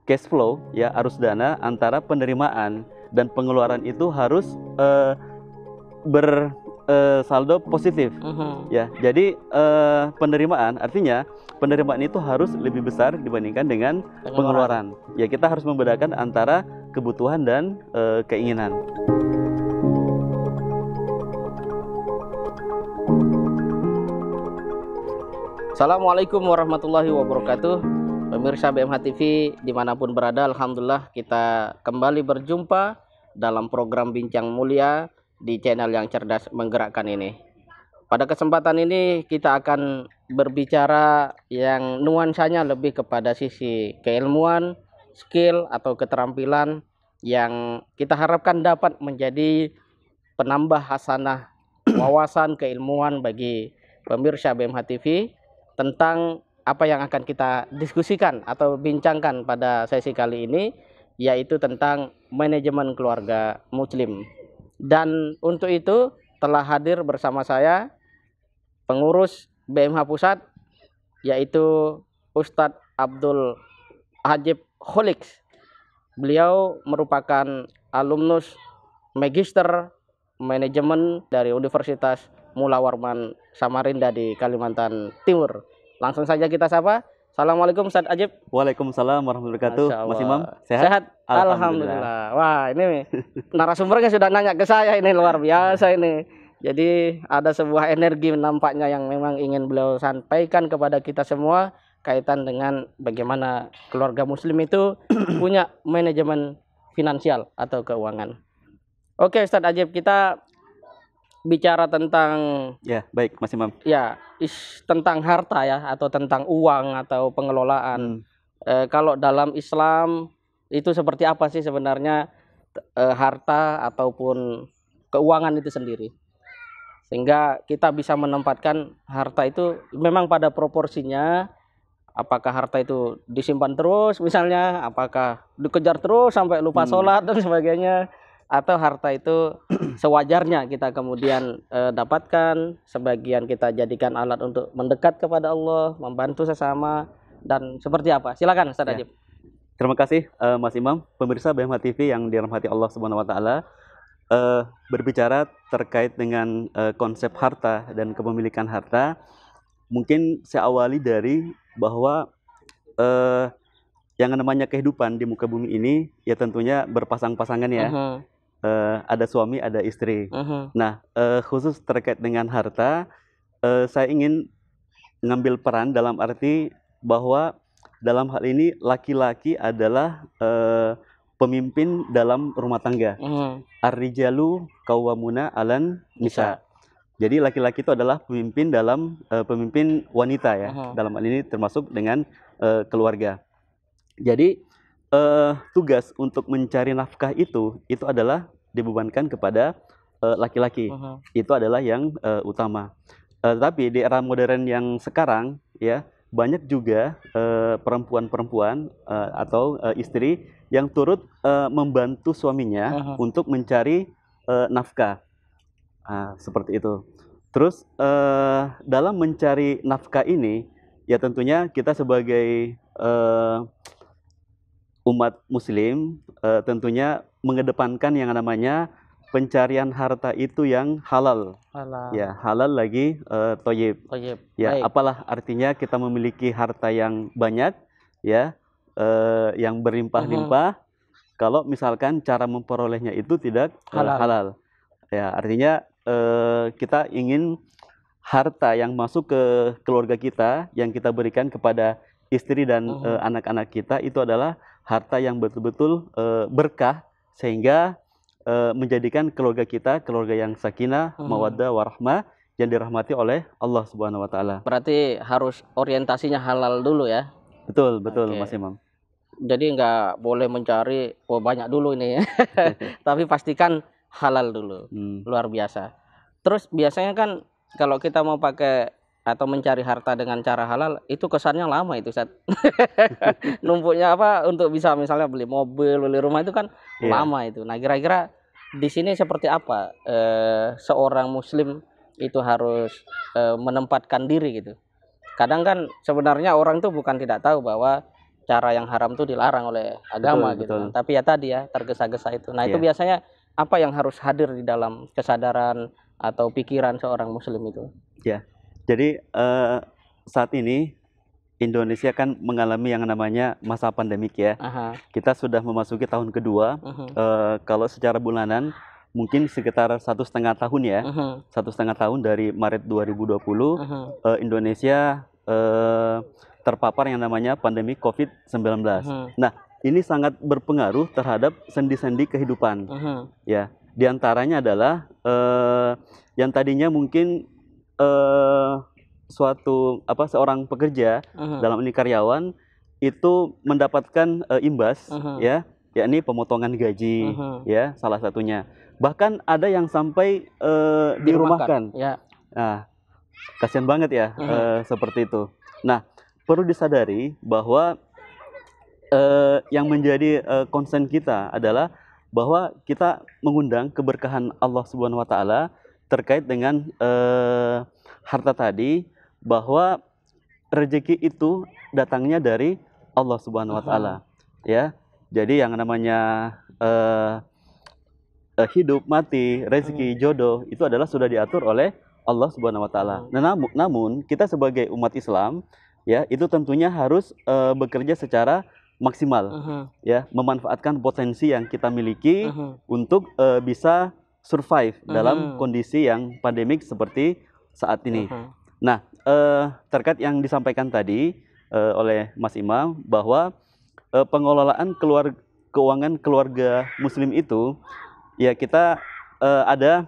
cash flow, ya, arus dana antara penerimaan dan pengeluaran itu harus bersaldo positif. Ya, jadi penerimaan artinya penerimaan itu harus lebih besar dibandingkan dengan pengeluaran. Ya, kita harus membedakan antara kebutuhan dan keinginan. Assalamualaikum warahmatullahi wabarakatuh. Pemirsa BMH TV dimanapun berada, alhamdulillah kita kembali berjumpa dalam program Bincang Mulia di channel yang cerdas menggerakkan ini. Pada kesempatan ini kita akan berbicara yang nuansanya lebih kepada sisi keilmuan, skill atau keterampilan yang kita harapkan dapat menjadi penambah hasanah wawasan keilmuan bagi pemirsa BMH TV tentang apa yang akan kita diskusikan atau bincangkan pada sesi kali ini, yaitu tentang manajemen keluarga muslim. Dan untuk itu telah hadir bersama saya pengurus BMH Pusat, yaitu Ustadz Abdul Hajib Kholix. Beliau merupakan alumnus Magister Manajemen dari Universitas Mula Warman Samarinda di Kalimantan Timur. Langsung saja kita sapa. Assalamualaikum Ustadz Ajib. Waalaikumsalam warahmatullahi wabarakatuh. Mas Imam, sehat? Alhamdulillah. Wah, ini narasumbernya sudah nanya ke saya, ini luar biasa ini. Jadi ada sebuah energi nampaknya yang memang ingin beliau sampaikan kepada kita semua kaitan dengan bagaimana keluarga muslim itu punya manajemen finansial atau keuangan. Oke Ustadz Ajib, kita bicara tentang, ya baik Mas Imam, ya tentang harta ya, atau tentang uang atau pengelolaan. Kalau dalam Islam itu seperti apa sih sebenarnya harta ataupun keuangan itu sendiri, sehingga kita bisa menempatkan harta itu memang pada proporsinya. Apakah harta itu disimpan terus misalnya, apakah dikejar terus sampai lupa sholat dan sebagainya, atau harta itu sewajarnya kita kemudian dapatkan, sebagian kita jadikan alat untuk mendekat kepada Allah, membantu sesama, dan seperti apa? Silakan Ustaz Ajib. Terima kasih Mas Imam. Pemirsa BMH TV yang dirahmati Allah Subhanahu wa taala, berbicara terkait dengan konsep harta dan kepemilikan harta, mungkin saya awali dari bahwa yang namanya kehidupan di muka bumi ini ya tentunya berpasang-pasangan ya. Ada suami, ada istri. Nah, khusus terkait dengan harta, saya ingin mengambil peran dalam arti bahwa dalam hal ini laki-laki adalah pemimpin dalam rumah tangga. Ar-rijalu qawwamuna 'alan nisa. Jadi laki-laki itu adalah pemimpin dalam pemimpin wanita ya. Dalam hal ini termasuk dengan keluarga. Jadi tugas untuk mencari nafkah itu adalah dibebankan kepada laki-laki. Itu adalah yang utama. Tapi di era modern yang sekarang ya, banyak juga perempuan-perempuan atau istri yang turut membantu suaminya untuk mencari nafkah. Seperti itu. Terus dalam mencari nafkah ini ya tentunya kita sebagai umat muslim tentunya mengedepankan yang namanya pencarian harta itu yang halal. Ya, halal lagi thayyib. Ya, baik. Apalah artinya kita memiliki harta yang banyak ya, yang berlimpah-limpah kalau misalkan cara memperolehnya itu tidak halal. Ya, artinya kita ingin harta yang masuk ke keluarga kita, yang kita berikan kepada istri dan anak-anak kita, itu adalah harta yang betul-betul berkah, sehingga menjadikan keluarga kita keluarga yang sakinah, mawaddah, warahmah, yang dirahmati oleh Allah Subhanahu wa taala. Berarti harus orientasinya halal dulu ya. Betul, Mas Imam. Jadi nggak boleh mencari banyak dulu ini ya. Tapi pastikan halal dulu. Luar biasa. Terus biasanya kan kalau kita mau pakai atau mencari harta dengan cara halal, itu kesannya lama itu Ustaz. Numpuknya apa untuk bisa misalnya beli mobil, beli rumah itu kan lama itu. Nah, kira-kira di sini seperti apa seorang muslim itu harus menempatkan diri gitu. Kadang kan sebenarnya orang tuh bukan tidak tahu bahwa cara yang haram tuh dilarang oleh agama Betul, gitu betul. kan. Tapi ya tadi ya tergesa-gesa itu. Nah, itu Iya. biasanya apa yang harus hadir di dalam kesadaran atau pikiran seorang muslim itu? Ya. Jadi saat ini Indonesia kan mengalami yang namanya masa pandemik ya. Aha. Kita sudah memasuki tahun kedua. Mhm. Kalau secara bulanan mungkin sekitar 1,5 tahun ya. Mhm. 1,5 tahun dari Maret 2020 Mhm. Indonesia terpapar yang namanya pandemi COVID-19. Mhm. Nah, ini sangat berpengaruh terhadap sendi-sendi kehidupan. Mhm. Ya, diantaranya adalah yang tadinya mungkin seorang pekerja Mhm. dalam ini karyawan itu mendapatkan imbas Mhm. ya, yakni pemotongan gaji Mhm. ya salah satunya. Bahkan ada yang sampai dirumahkan. Ya. Nah, kasihan banget ya Mhm. seperti itu. Nah, perlu disadari bahwa yang menjadi concern kita adalah bahwa kita mengundang keberkahan Allah Subhanahu wa taala terkait dengan harta tadi, bahwa rezeki itu datangnya dari Allah Subhanahu wa taala. Mhm. Ya. Jadi yang namanya hidup, mati, rezeki, jodoh itu adalah sudah diatur oleh Allah Subhanahu wa taala. Mhm. Nah, namun kita sebagai umat Islam ya, itu tentunya harus bekerja secara maksimal Mhm. ya, memanfaatkan potensi yang kita miliki Mhm. untuk bisa survive dalam Mhm. kondisi yang pandemik seperti saat ini. Mhm. Nah, terkait yang disampaikan tadi oleh Mas Imam bahwa pengelolaan keuangan keluarga muslim itu ya, kita ada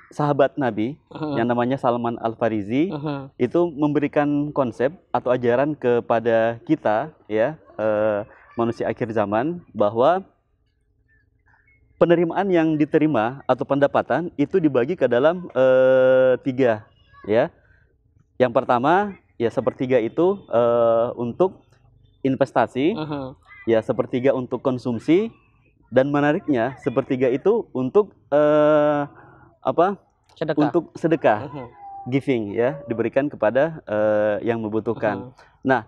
sahabat Nabi yang Mhm. namanya Salman Al-Farisi, Mhm. itu memberikan konsep atau ajaran kepada kita ya, manusia akhir zaman, bahwa penerimaan yang diterima atau pendapatan itu dibagi ke dalam tiga ya. Yang pertama ya, sepertiga itu untuk investasi, Mhm. ya sepertiga untuk konsumsi, dan menariknya sepertiga itu untuk Sedekah. untuk sedekah, Mhm. giving ya, diberikan kepada yang membutuhkan. Mhm. Nah,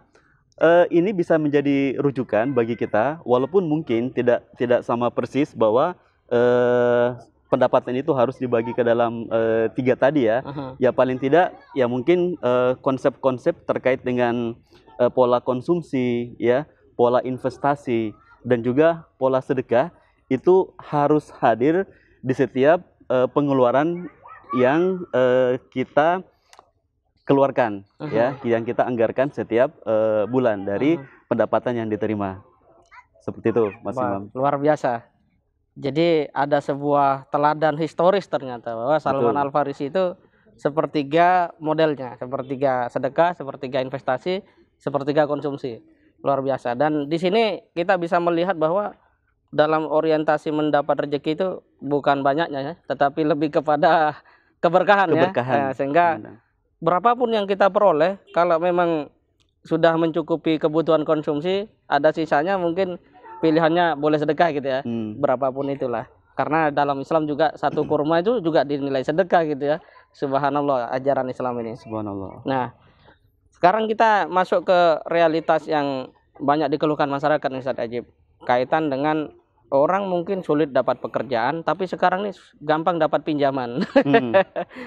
ini bisa menjadi rujukan bagi kita, walaupun mungkin tidak sama persis bahwa pendapatan itu harus dibagi ke dalam tiga tadi ya. Mhm. Ya paling tidak ya mungkin konsep-konsep terkait dengan pola konsumsi ya, pola investasi, dan juga pola sedekah itu harus hadir di setiap pengeluaran yang kita keluarkan ya, Mhm. yang kita anggarkan setiap bulan dari Mhm. pendapatan yang diterima. Seperti itu, Mas Wah, Imam. luar biasa. Jadi ada sebuah teladan historis ternyata bahwa Salman Betul. Al-Farisi itu sepertiga modelnya, sepertiga sedekah, sepertiga investasi, sepertiga konsumsi. Luar biasa. Dan di sini kita bisa melihat bahwa dalam orientasi mendapat rezeki itu bukan banyaknya ya, tetapi lebih kepada keberkahan ya. Keberkahan. Sehingga berapapun yang kita peroleh, kalau memang sudah mencukupi kebutuhan konsumsi, ada sisanya mungkin pilihannya boleh sedekah gitu ya, Hmm. berapapun itulah. Karena dalam Islam juga satu kurma itu juga dinilai sedekah gitu ya. Subhanallah ajaran Islam ini. Subhanallah. Nah, sekarang kita masuk ke realitas yang banyak dikeluhkan masyarakat nih Ustaz Ajib. Kaitan dengan orang mungkin sulit dapat pekerjaan, tapi sekarang nih gampang dapat pinjaman. Hmm.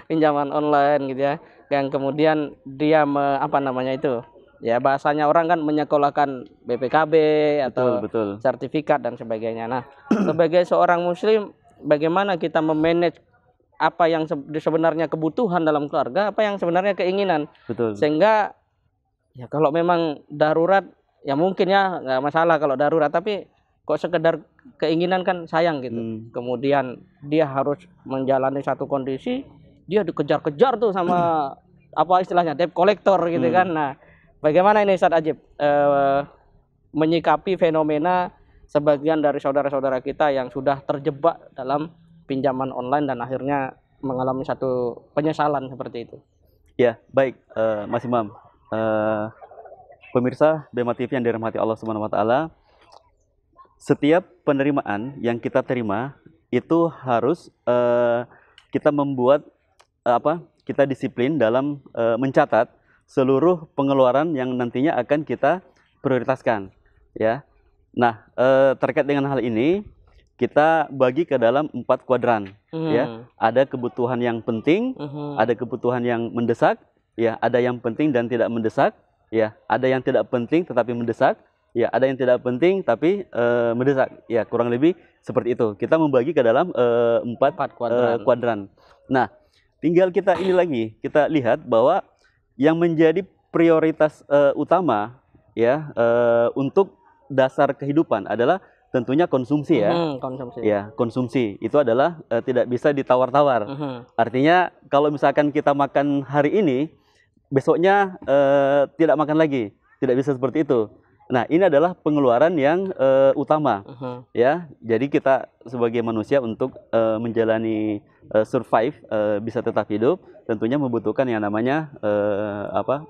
Pinjaman online gitu ya. Yang kemudian dia apa namanya itu? Ya bahasanya orang kan menyekolahkan BPKB Betul, atau betul. sertifikat dan sebagainya. Nah, sebagai seorang muslim bagaimana kita memanage apa yang sebenarnya kebutuhan dalam keluarga, apa yang sebenarnya keinginan. Betul. Sehingga ya kalau memang darurat ya mungkin ya nggak masalah kalau darurat, tapi kok sekedar keinginan kan sayang gitu. Kemudian dia harus menjalani satu kondisi, dia dikejar-kejar tuh sama apa istilahnya debt collector gitu kan. Nah, bagaimana ini Ustaz Ajib menyikapi fenomena sebagian dari saudara-saudara kita yang sudah terjebak dalam pinjaman online dan akhirnya mengalami satu penyesalan seperti itu? Ya, baik, Mas Imam. Pemirsa Bema TV yang dirahmati Allah Subhanahu wa taala, setiap penerimaan yang kita terima itu harus kita membuat kita disiplin dalam mencatat seluruh pengeluaran yang nantinya akan kita prioritaskan ya. Nah, terkait dengan hal ini kita bagi ke dalam 4 kuadran, ya. Ada kebutuhan yang penting, ada kebutuhan yang mendesak, ya. Ada yang penting dan tidak mendesak, ya. Ada yang tidak penting tetapi mendesak, ya. Ada yang tidak penting tapi mendesak, ya. Kurang lebih seperti itu. Kita membagi ke dalam 4 kuadran. Nah, tinggal kita ini lagi, kita lihat bahwa yang menjadi prioritas utama, ya, untuk dasar kehidupan adalah tentunya konsumsi, ya. Konsumsi. Ya, konsumsi itu adalah tidak bisa ditawar-tawar. Artinya kalau misalkan kita makan hari ini, besoknya tidak makan lagi, tidak bisa seperti itu. Nah, ini adalah pengeluaran yang utama, ya. Jadi kita sebagai manusia untuk menjalani survive, bisa tetap hidup, tentunya membutuhkan yang namanya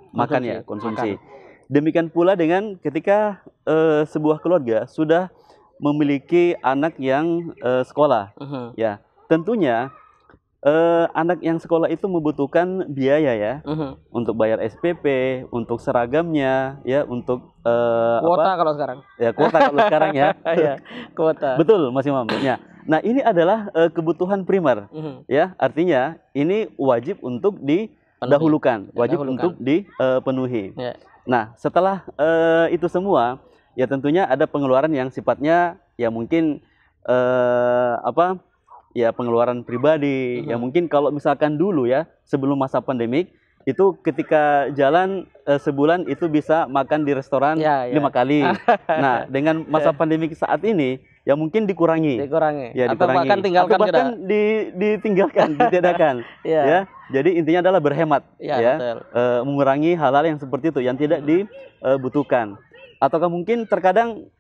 makan, ya, konsumsi. Demikian pula dengan ketika sebuah keluarga sudah memiliki anak yang sekolah, ya. Tentunya anak yang sekolah itu membutuhkan biaya, ya, untuk bayar SPP, untuk seragamnya, ya, untuk kuota kalau sekarang. Ya, kuota kalau sekarang, ya. Ya, kuota. Betul, Mas Imam. Ya. Nah, ini adalah kebutuhan primer, ya. Artinya ini wajib untuk didahulukan, wajib untuk dipenuhi. Ya. Nah, setelah itu semua, ya tentunya ada pengeluaran yang sifatnya ya mungkin ya pengeluaran pribadi. Ya mungkin kalau misalkan dulu, ya, sebelum masa pandemik itu ketika jalan sebulan itu bisa makan di restoran 5 kali. Nah, dengan masa pandemik saat ini ya mungkin dikurangi. Ya, atau bahkan tinggalkan, atau bahkan ditinggalkan, ditiadakan. Ya. Jadi intinya adalah berhemat, ya, mengurangi hal-hal yang seperti itu yang tidak dibutuhkan. Ataukah mungkin terkadang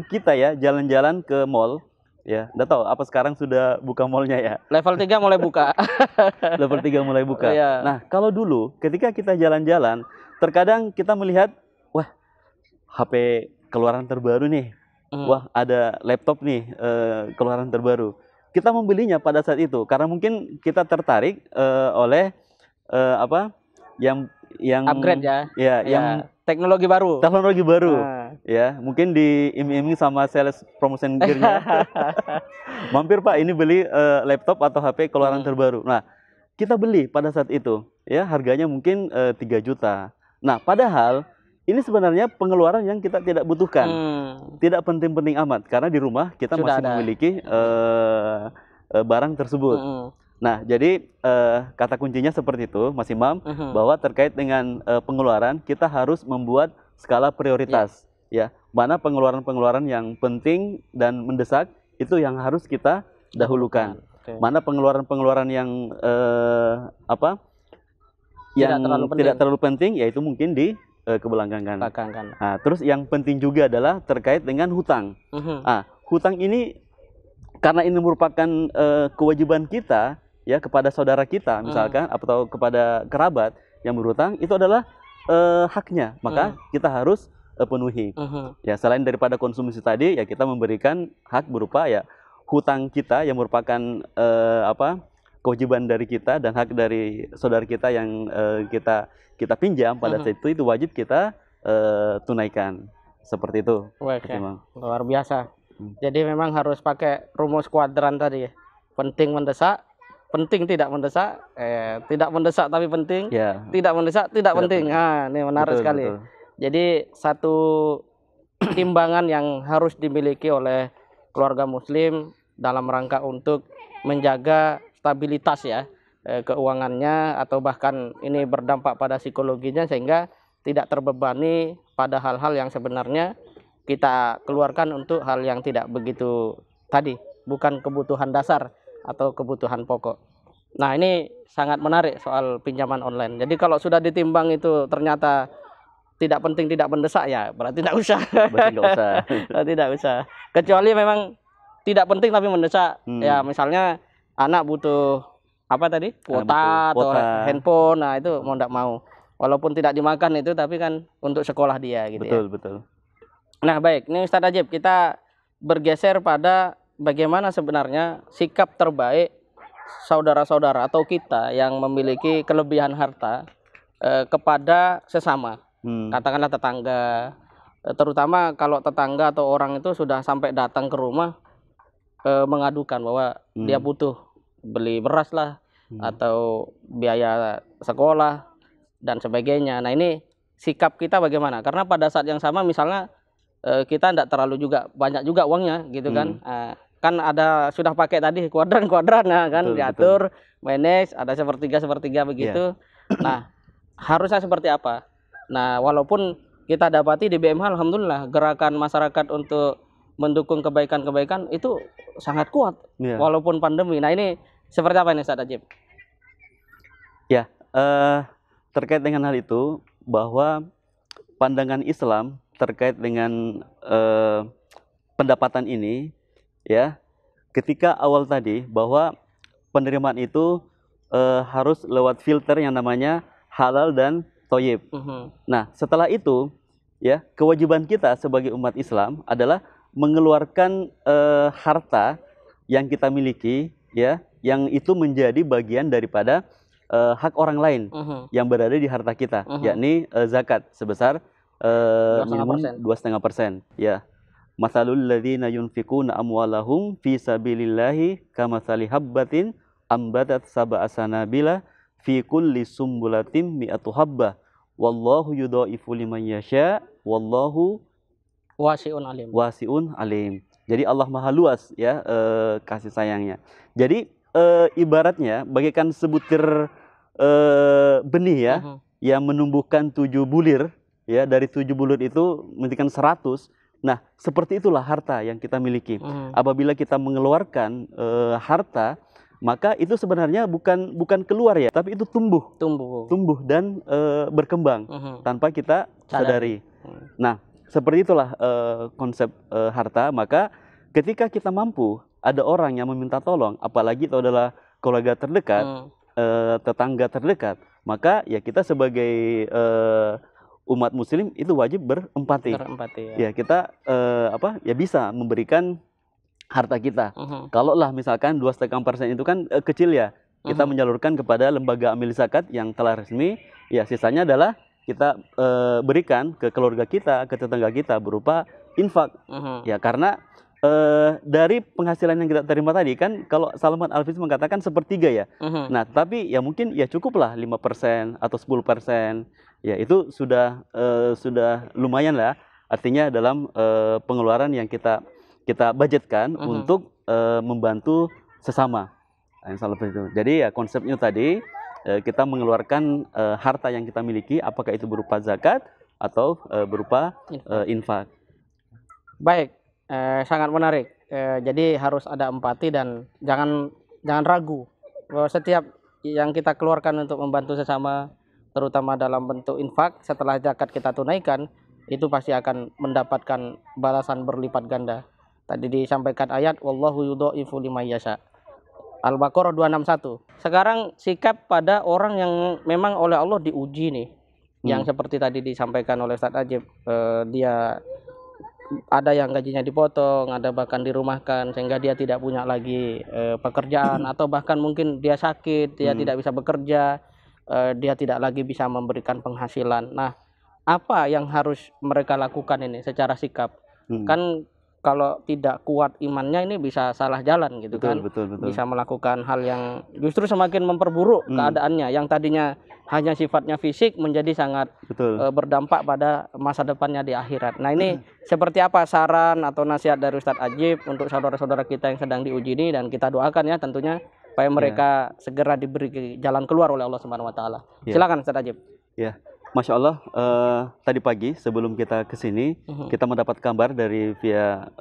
kita, ya, jalan-jalan ke mall, ya, nggak tahu apa sekarang sudah buka mallnya, ya. Level 3 mulai buka. Level 3 mulai buka. Nah, kalau dulu ketika kita jalan-jalan, terkadang kita melihat, wah, HP keluaran terbaru nih. Wah, ada laptop nih keluaran terbaru. Kita membelinya pada saat itu karena mungkin kita tertarik oleh yang upgrade, ya. Ya, yang teknologi baru. Ya, mungkin diiming-iming sama sales promotion gear-nya. Mampir Pak, ini beli laptop atau HP keluaran terbaru. Nah, kita beli pada saat itu, ya, harganya mungkin 3 juta. Nah, padahal ini sebenarnya pengeluaran yang kita tidak butuhkan. Tidak penting-penting amat karena di rumah kita masih memiliki barang tersebut. Nah, jadi kata kuncinya seperti itu, Mas Imam, bahwa terkait dengan pengeluaran kita harus membuat skala prioritas, ya. Mana pengeluaran-pengeluaran yang penting dan mendesak itu yang harus kita dahulukan. Mana pengeluaran-pengeluaran yang tidak terlalu penting, yaitu mungkin dikebelakangkan. Nah, terus yang penting juga adalah terkait dengan hutang. Nah, hutang ini karena ini merupakan kewajiban kita, ya, kepada saudara kita misalkan atau kepada kerabat yang berhutang, itu adalah haknya, maka kita harus penuhi. Ya, selain daripada konsumsi tadi, ya kita memberikan hak berupa, ya, hutang kita yang merupakan kewajiban dari kita dan hak dari saudara kita yang kita pinjam pada saat itu wajib kita tunaikan. Seperti itu. Luar biasa. Jadi memang harus pakai rumus kuadran tadi, ya. Penting mendesak, penting tidak mendesak, tidak mendesak tapi penting, tidak mendesak tidak penting. Nah, ini menarik sekali. Jadi satu timbangan yang harus dimiliki oleh keluarga muslim dalam rangka untuk menjaga stabilitas, ya, keuangannya, atau bahkan ini berdampak pada psikologinya sehingga tidak terbebani pada hal-hal yang sebenarnya kita keluarkan untuk hal yang tidak begitu tadi, bukan kebutuhan dasar atau kebutuhan pokok. Nah, ini sangat menarik soal pinjaman online. Jadi kalau sudah ditimbang itu ternyata tidak penting, tidak mendesak, ya berarti tidak usah. Tidak usah. Kecuali memang tidak penting tapi mendesak. Ya, misalnya anak butuh apa tadi? Kuota atau handphone. Nah, itu mau tidak mau. Walaupun tidak dimakan itu, tapi kan untuk sekolah dia, gitu. Betul. Nah, baik, ini Ustadz Ajib, kita bergeser pada bagaimana sebenarnya sikap terbaik saudara-saudara atau kita yang memiliki kelebihan harta kepada sesama, katakanlah tetangga, terutama kalau tetangga atau orang itu sudah sampai datang ke rumah mengadukan bahwa dia butuh beli beras lah atau biaya sekolah dan sebagainya. Nah, ini sikap kita bagaimana? Karena pada saat yang sama misalnya kita tidak terlalu juga banyak juga uangnya gitu kan. Kan ada sudah pakai tadi kuadran-kuadran nah, kan Betul, diatur, manage, ada sepertiga-sepertiga begitu. Nah, harusnya seperti apa? Nah, walaupun kita dapati di BMH alhamdulillah gerakan masyarakat untuk mendukung kebaikan-kebaikan itu sangat kuat walaupun pandemi. Nah, ini seperti apa ini Ustaz Ajib? Ya, terkait dengan hal itu bahwa pandangan Islam terkait dengan pendapatan ini, ya, ketika awal tadi bahwa penerimaan itu harus lewat filter yang namanya halal dan thoyyib. Nah, setelah itu, ya, kewajiban kita sebagai umat Islam adalah mengeluarkan harta yang kita miliki, ya, yang itu menjadi bagian daripada hak orang lain yang berada di harta kita, yakni zakat sebesar minimum 2,5%. Ya, masalul ladzina yunfikuna amwalahum fi sabilillahi kamatsali habbatin ambatat sab'a sanabila fi kulli sumbulatin mi'atu habbah wallahu yudhaifu liman yasha wallahu wasi'un alim. Jadi Allah Maha luas, ya, kasih sayangnya. Jadi ibaratnya bagaikan sebutir benih, ya, yang menumbuhkan 7 bulir, ya, dari 7 bulir itu menjadikan 100. Nah, seperti itulah harta yang kita miliki. Apabila kita mengeluarkan harta, maka itu sebenarnya bukan keluar, ya, tapi itu tumbuh dan berkembang tanpa kita sadari. Nah, seperti itulah konsep harta. Maka ketika kita mampu, ada orang yang meminta tolong, apalagi itu adalah keluarga terdekat, tetangga terdekat, maka ya kita sebagai umat muslim itu wajib berempati. Ya, kita ya bisa memberikan harta kita. Kalau lah misalkan 2,5% itu kan kecil, ya, kita menyalurkan kepada lembaga amil zakat yang telah resmi, ya, sisanya adalah kita berikan ke keluarga kita, ke tetangga kita berupa infak. Ya, karena dari penghasilan yang kita terima tadi kan, kalau Salman Al-Farisi mengatakan sepertiga, ya. Nah, tapi ya mungkin ya cukuplah 5% atau 10%. Ya, itu sudah lumayan lah. Artinya dalam pengeluaran yang kita budgetkan untuk membantu sesama. Itu. Jadi ya konsepnya tadi kita mengeluarkan harta yang kita miliki, apakah itu berupa zakat atau berupa infak. Baik, sangat menarik. Jadi harus ada empati dan jangan ragu bahwa setiap yang kita keluarkan untuk membantu sesama, terutama dalam bentuk infak, setelah zakat kita tunaikan, itu pasti akan mendapatkan balasan berlipat ganda. Tadi disampaikan ayat wallahu yudhaifu liman yasha. Al-Baqarah 261. Sekarang sikap pada orang yang memang oleh Allah diuji nih. Yang seperti tadi disampaikan oleh Ustaz Ajib, dia ada yang gajinya dipotong, ada bahkan dirumahkan sehingga dia tidak punya lagi pekerjaan, atau bahkan mungkin dia sakit, dia tidak bisa bekerja, dia tidak lagi bisa memberikan penghasilan. Nah, apa yang harus mereka lakukan ini secara sikap? Kan kalau tidak kuat imannya ini bisa salah jalan gitu. Betul. Bisa melakukan hal yang justru semakin memperburuk keadaannya, yang tadinya hanya sifatnya fisik menjadi sangat berdampak pada masa depannya di akhirat. Nah, ini seperti apa saran atau nasihat dari Ustadz Ajib untuk saudara-saudara kita yang sedang diuji ini, dan kita doakan ya tentunya supaya mereka segera diberi jalan keluar oleh Allah Subhanahu wa taala. Silakan Ustadz Ajib. Ya. Masya Allah, tadi pagi sebelum kita ke sini, kita mendapat kabar dari via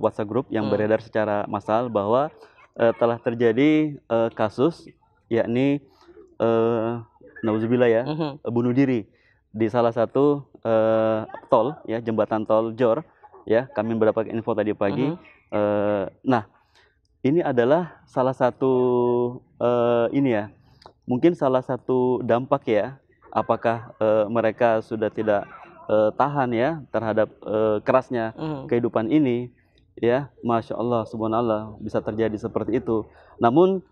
WhatsApp group yang beredar secara massal bahwa telah terjadi kasus, yakni nauzubillah, ya, bunuh diri di salah satu tol, ya, jembatan tol Jor, ya. Kami mendapatkan info tadi pagi. Nah, ini adalah salah satu ini, ya, mungkin salah satu dampak, ya. Apakah mereka sudah tidak tahan, ya, terhadap kerasnya kehidupan ini, ya. Masya Allah, subhanallah, bisa terjadi seperti itu. Namun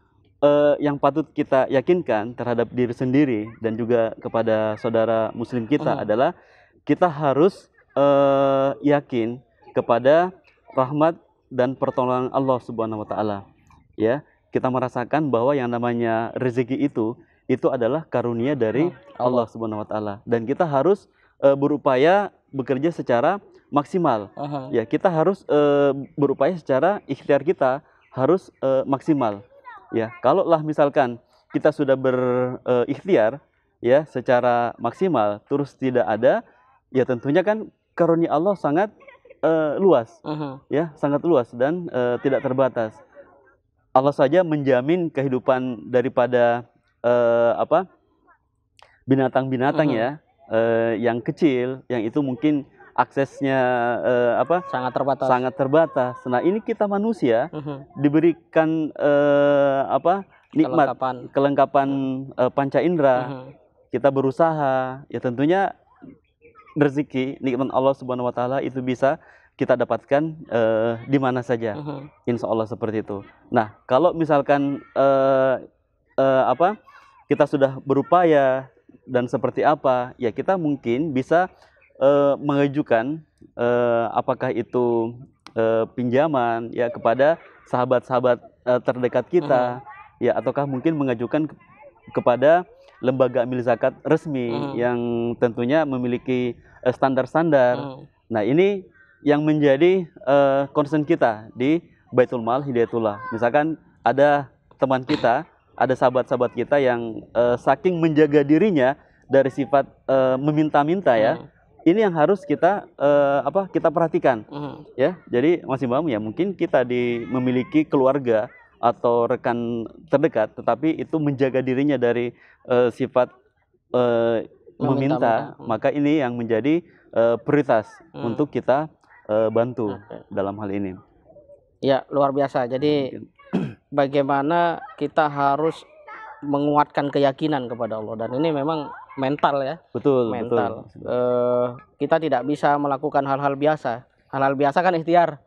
yang patut kita yakinkan terhadap diri sendiri dan juga kepada saudara muslim kita adalah kita harus yakin kepada rahmat dan pertolongan Allah Subhanahu wa taala. Ya, kita merasakan bahwa yang namanya rezeki itu adalah karunia dari Allah Subhanahu wa taala, dan kita harus berupaya bekerja secara maksimal. Ya, kita harus berupaya secara ikhtiar kita harus maksimal. Ya, kalaulah misalkan kita sudah berikhtiar ya secara maksimal terus tidak ada, ya tentunya kan karunia Allah sangat luas, ya sangat luas dan tidak terbatas. Allah saja menjamin kehidupan daripada binatang-binatang ya yang kecil, yang itu mungkin aksesnya sangat terbatas. Nah, ini kita manusia diberikan nikmat kelengkapan panca indera. Kita berusaha, ya tentunya rezeki nikmat Allah Subhanahu wa taala itu bisa kita dapatkan di mana saja. Insya Allah seperti itu. Nah, kalau misalkan kita sudah berupaya dan seperti apa, ya kita mungkin bisa mengajukan apakah itu pinjaman ya kepada sahabat-sahabat terdekat kita, ya ataukah mungkin mengajukan kepada lembaga amil zakat resmi yang tentunya memiliki standar-standar. Nah, ini yang menjadi concern kita di Baitul Mal Hidayatullah. Misalkan ada teman kita, ada sahabat-sahabat kita yang saking menjaga dirinya dari sifat meminta-minta ya. Ini yang harus kita kita perhatikan ya. Jadi Mas Imam, ya mungkin kita memiliki keluarga atau rekan terdekat, tetapi itu menjaga dirinya dari sifat meminta, maka ini yang menjadi prioritas untuk kita bantu dalam hal ini. Ya, luar biasa. Jadi bagaimana kita harus menguatkan keyakinan kepada Allah, dan ini memang mental ya. Betul, mental. Betul. Kita tidak bisa melakukan hal-hal biasa. Hal-hal biasa kan ikhtiar,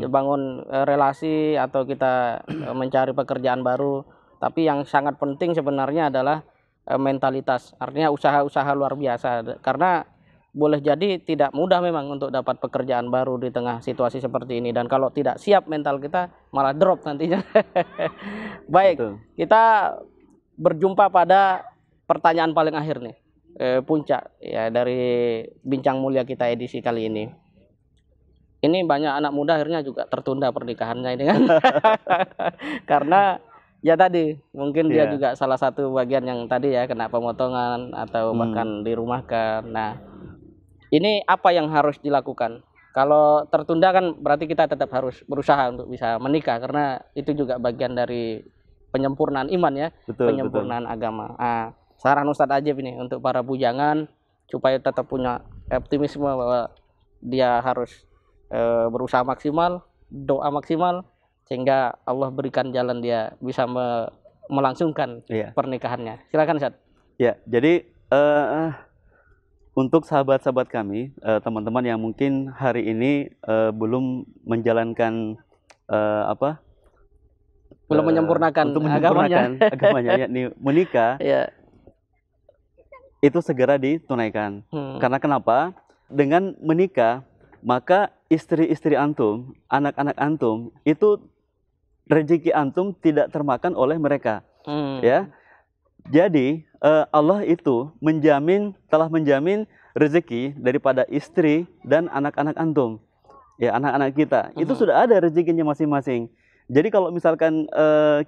bangun relasi atau kita mencari pekerjaan baru. Tapi yang sangat penting sebenarnya adalah mentalitas. Artinya usaha-usaha luar biasa. Karena boleh jadi tidak mudah memang untuk dapat pekerjaan baru di tengah situasi seperti ini. Dan kalau tidak siap mental kita malah drop nantinya. Baik, betul. Kita berjumpa pada pertanyaan paling akhir nih, puncak ya dari bincang mulia kita edisi kali ini. Ini banyak anak muda akhirnya juga tertunda pernikahannya ini kan. Karena ya tadi mungkin dia juga salah satu bagian yang tadi ya kena pemotongan atau bahkan dirumahkan. Nah, ini apa yang harus dilakukan? Kalau tertunda kan berarti kita tetap harus berusaha untuk bisa menikah, karena itu juga bagian dari penyempurnaan iman ya, penyempurnaan agama. Nah, saran Ustadz Ajib ini untuk para bujangan supaya tetap punya optimisme bahwa dia harus berusaha maksimal, doa maksimal, sehingga Allah berikan jalan dia bisa melangsungkan pernikahannya. Silakan Ustadz. Ya, jadi untuk sahabat-sahabat kami, teman-teman yang mungkin hari ini belum menjalankan belum menyempurnakan agamanya yakni menikah, itu segera ditunaikan. Karena kenapa? Dengan menikah, maka istri-istri antum, anak-anak antum, itu rezeki antum tidak termakan oleh mereka. Ya. Jadi Allah itu telah menjamin rezeki daripada istri dan anak-anak antum. Ya, anak-anak kita. Itu sudah ada rezekinya masing-masing. Jadi kalau misalkan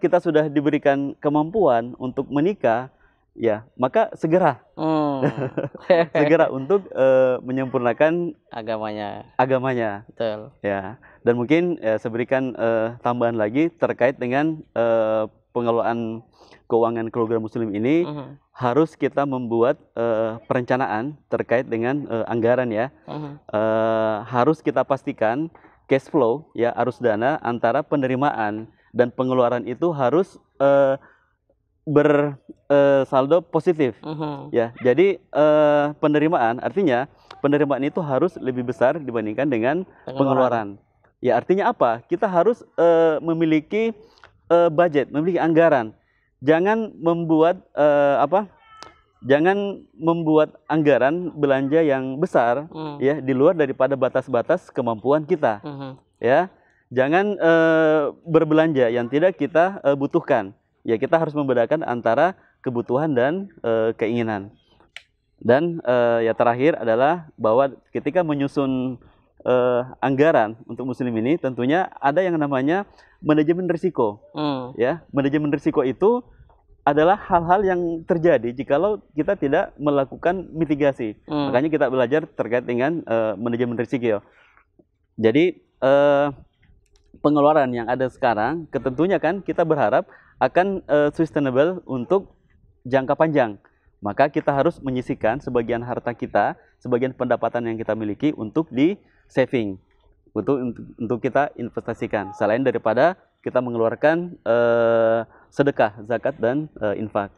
kita sudah diberikan kemampuan untuk menikah, ya maka segera segera untuk menyempurnakan agamanya. Betul. Ya, dan mungkin saya berikan tambahan lagi terkait dengan pengelolaan keuangan keluarga muslim ini. Harus kita membuat perencanaan terkait dengan anggaran ya. Harus kita pastikan cash flow ya, arus dana antara penerimaan dan pengeluaran itu harus bersaldo positif ya. Jadi penerimaan, artinya penerimaan itu harus lebih besar dibandingkan dengan pengeluaran. Ya, artinya apa? Kita harus memiliki budget, memiliki anggaran. Jangan membuat jangan membuat anggaran belanja yang besar ya di luar daripada batas-batas kemampuan kita. Ya, jangan berbelanja yang tidak kita butuhkan. Ya, kita harus membedakan antara kebutuhan dan keinginan. Dan ya terakhir adalah bahwa ketika menyusun anggaran untuk muslim ini tentunya ada yang namanya manajemen risiko. Ya, manajemen risiko itu adalah hal-hal yang terjadi jikalau kita tidak melakukan mitigasi. Makanya kita belajar terkait dengan manajemen risiko. Jadi pengeluaran yang ada sekarang tentunya kan kita berharap akan sustainable untuk jangka panjang. Maka kita harus menyisihkan sebagian harta kita, sebagian pendapatan yang kita miliki untuk di saving, untuk kita investasikan. Selain daripada kita mengeluarkan sedekah, zakat dan infak.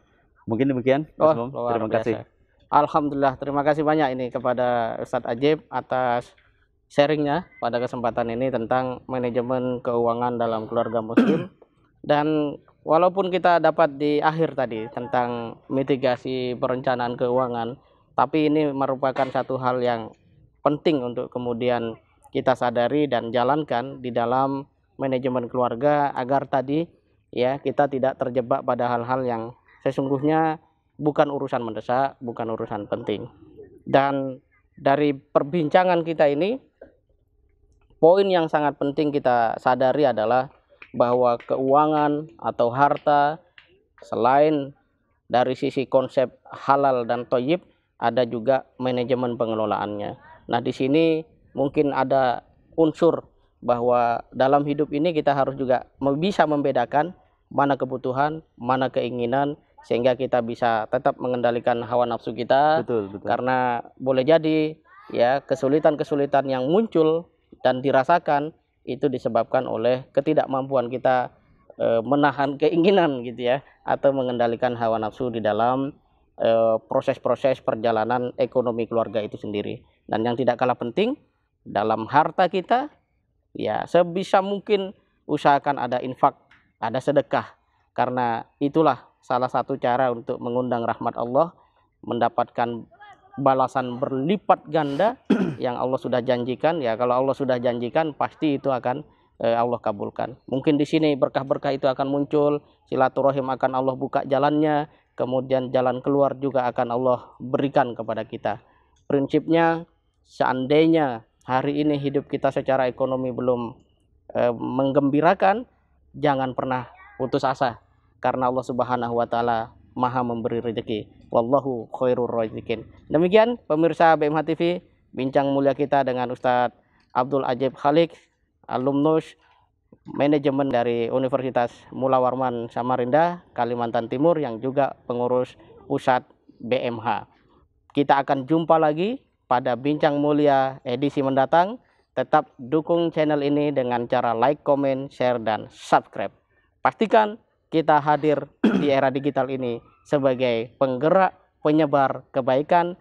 Mungkin demikian. Terima kasih. Alhamdulillah, terima kasih banyak ini kepada Ustadz Ajib atas sharingnya pada kesempatan ini tentang manajemen keuangan dalam keluarga muslim. Dan walaupun kita dapat di akhir tadi tentang mitigasi perencanaan keuangan, tapi ini merupakan satu hal yang penting untuk kemudian kita sadari dan jalankan di dalam manajemen keluarga agar tadi ya kita tidak terjebak pada hal-hal yang sesungguhnya bukan urusan mendesak, bukan urusan penting. Dan dari perbincangan kita ini, poin yang sangat penting kita sadari adalah bahwa keuangan atau harta selain dari sisi konsep halal dan thayyib, ada juga manajemen pengelolaannya. Nah, di sini mungkin ada unsur bahwa dalam hidup ini kita harus juga bisa membedakan mana kebutuhan, mana keinginan, sehingga kita bisa tetap mengendalikan hawa nafsu kita. Betul. Karena boleh jadi ya kesulitan-kesulitan yang muncul dan dirasakan itu disebabkan oleh ketidakmampuan kita menahan keinginan gitu ya, atau mengendalikan hawa nafsu di dalam proses-proses perjalanan ekonomi keluarga itu sendiri. Dan yang tidak kalah penting, dalam harta kita ya sebisa mungkin usahakan ada infak, ada sedekah, karena itulah salah satu cara untuk mengundang rahmat Allah, mendapatkan balasan berlipat ganda yang Allah sudah janjikan. Ya, kalau Allah sudah janjikan pasti itu akan Allah kabulkan. Mungkin di sini berkah-berkah itu akan muncul, silaturahim akan Allah buka jalannya, kemudian jalan keluar juga akan Allah berikan kepada kita. Prinsipnya, seandainya hari ini hidup kita secara ekonomi belum menggembirakan, jangan pernah putus asa, karena Allah Subhanahu wa taala Maha memberi rezeki. Wallahu khairur razikin. Demikian pemirsa BMH TV, bincang mulia kita dengan Ustadz Abdul Ajib Khalik, alumnus manajemen dari Universitas Mula Warman Samarinda, Kalimantan Timur, yang juga pengurus pusat BMH. Kita akan jumpa lagi pada bincang mulia edisi mendatang. Tetap dukung channel ini dengan cara like, comment, share, dan subscribe. Pastikan kita hadir di era digital ini sebagai penggerak penyebar kebaikan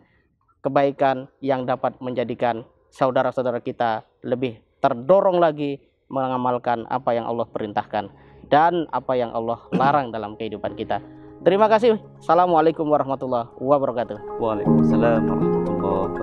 yang dapat menjadikan saudara-saudara kita lebih terdorong lagi mengamalkan apa yang Allah perintahkan dan apa yang Allah larang dalam kehidupan kita. Terima kasih. Assalamualaikum warahmatullahi wabarakatuh. Waalaikumsalam warahmatullahi wabarakatuh.